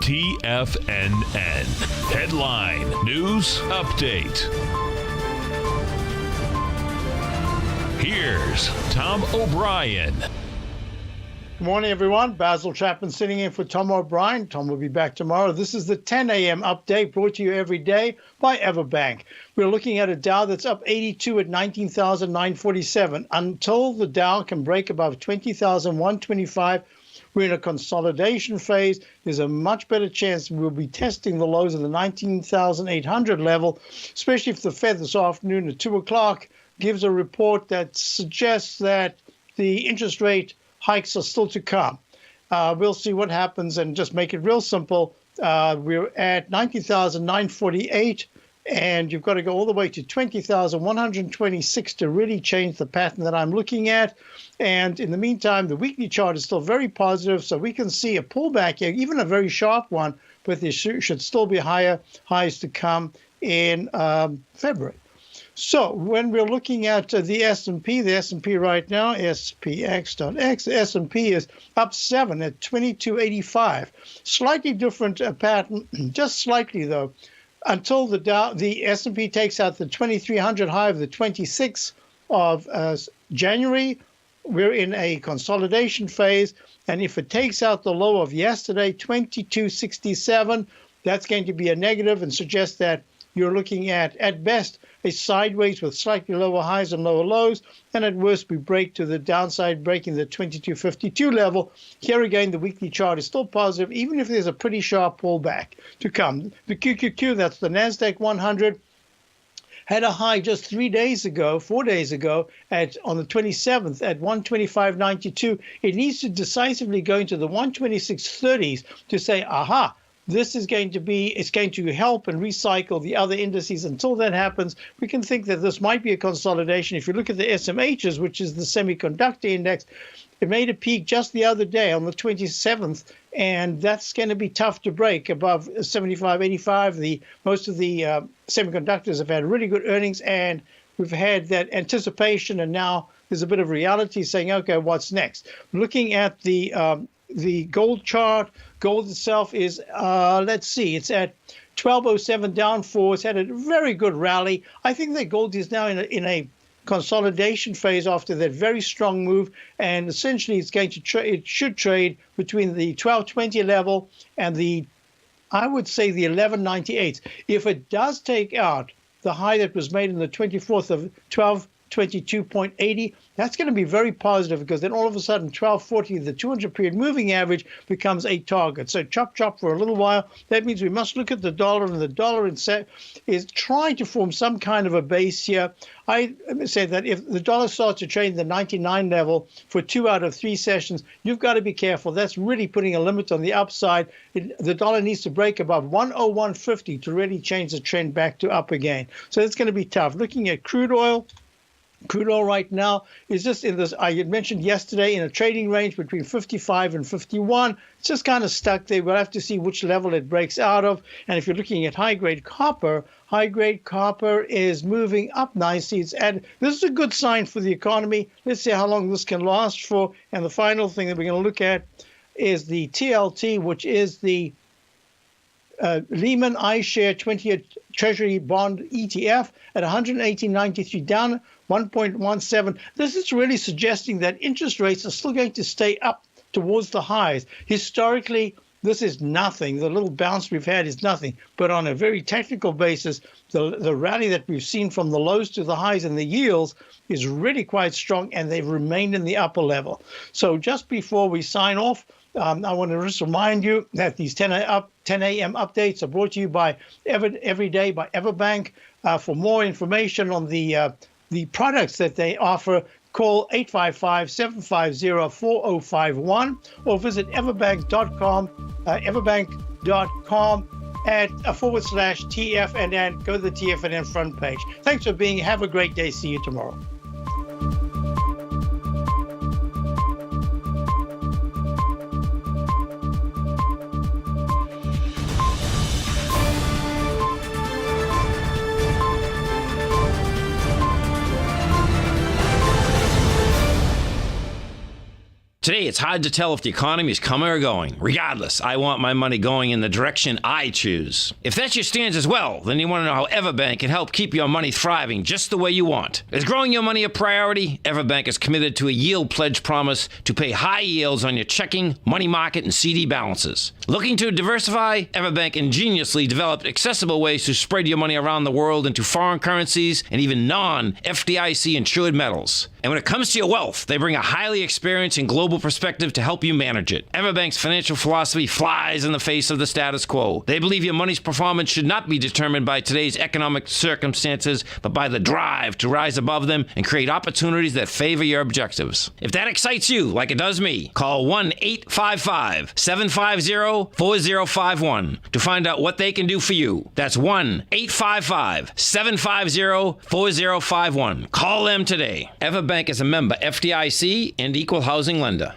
TFNN. Headline News Update. Here's Tom O'Brien. Good morning, everyone. Basil Chapman sitting in for Tom O'Brien. Tom will be back tomorrow. This is the 10 a.m. update brought to you every day by Everbank. We're looking at a Dow that's up 82 at 19,947. Until the Dow can break above 20,125, we're in a consolidation phase. There's a much better chance we'll be testing the lows of the 19,800 level, especially if the Fed this afternoon at 2 o'clock gives a report that suggests that the interest rate hikes are still to come. We'll see what happens and just make it real simple. We're at 19,948, and you've got to go all the way to 20,126 to really change the pattern that I'm looking at. And in the meantime, the weekly chart is still very positive, so we can see a pullback here, even a very sharp one, but there should still be higher highs to come in February. So when we're looking at the S&P right now, SPX.X, the S&P is up 7 at 2285. Slightly different pattern, just slightly though, until the S&P takes out the 2300 high of the 26th of January. We're in a consolidation phase, and if it takes out the low of yesterday, 2267, that's going to be a negative and suggest that you're looking at best, a sideways with slightly lower highs and lower lows, and at worst, we break to the downside, breaking the 2252 level. Here again, the weekly chart is still positive, even if there's a pretty sharp pullback to come. The QQQ, that's the NASDAQ 100, had a high just 4 days ago, on the 27th at 125.92. It needs to decisively go into the 126.30s to say, aha, this is going to help and recycle the other indices. Until that happens, we can think that this might be a consolidation. If you look at the SMHs, which is the semiconductor index, it made a peak just the other day on the 27th, and that's going to be tough to break above 75, 85. Most of the semiconductors have had really good earnings, and we've had that anticipation, and now there's a bit of reality saying, okay, what's next? Looking at the gold chart, gold itself is, it's at 1207 down 4. It's had a very good rally. I think that gold is now in a consolidation phase after that very strong move, and essentially it should trade between the 1220 level and I would say the 1198. If it does take out the high that was made on the 24th of 1222.80, that's going to be very positive, because then all of a sudden 1240, the 200-period moving average, becomes a target. So chop for a little while. That means we must look at the dollar, and the dollar is trying to form some kind of a base here. I say that if the dollar starts to trade the 99 level for 2 out of 3 sessions, you've got to be careful. That's really putting a limit on the upside. The dollar needs to break above 101.50 to really change the trend back to up again. So it's going to be tough. Looking at crude oil. Crude oil right now is just in this, I had mentioned yesterday, in a trading range between 55 and 51. It's just kind of stuck there. We'll have to see which level it breaks out of. And if you're looking at high-grade copper is moving up nicely. This is a good sign for the economy. Let's see how long this can last for. And the final thing that we're going to look at is the TLT, which is the Lehman iShare 20-year Treasury bond ETF at 118.93, down 1.17. This is really suggesting that interest rates are still going to stay up towards the highs. Historically, this is nothing. The little bounce we've had is nothing. But on a very technical basis, the rally that we've seen from the lows to the highs and the yields is really quite strong, and they've remained in the upper level. So just before we sign off, I want to just remind you that these 10 a.m. updates are brought to you by every day by Everbank. For more information on the products that they offer, call 855-750-4051 or visit everbank.com, at /TFNN. Go to the TFNN front page. Thanks for being. Have a great day. See you tomorrow. Today, it's hard to tell if the economy is coming or going. Regardless, I want my money going in the direction I choose. If that's your stance as well, then you want to know how Everbank can help keep your money thriving just the way you want. Is growing your money a priority? Everbank is committed to a yield pledge promise to pay high yields on your checking, money market, and CD balances. Looking to diversify? Everbank ingeniously developed accessible ways to spread your money around the world into foreign currencies and even non-FDIC insured metals. And when it comes to your wealth, they bring a highly experienced and global perspective to help you manage it. Everbank's financial philosophy flies in the face of the status quo. They believe your money's performance should not be determined by today's economic circumstances, but by the drive to rise above them and create opportunities that favor your objectives. If that excites you, like it does me, call 1-855-750-4051 to find out what they can do for you. That's 1-855-750-4051. Call them today. Everbank is a member FDIC and equal housing lender.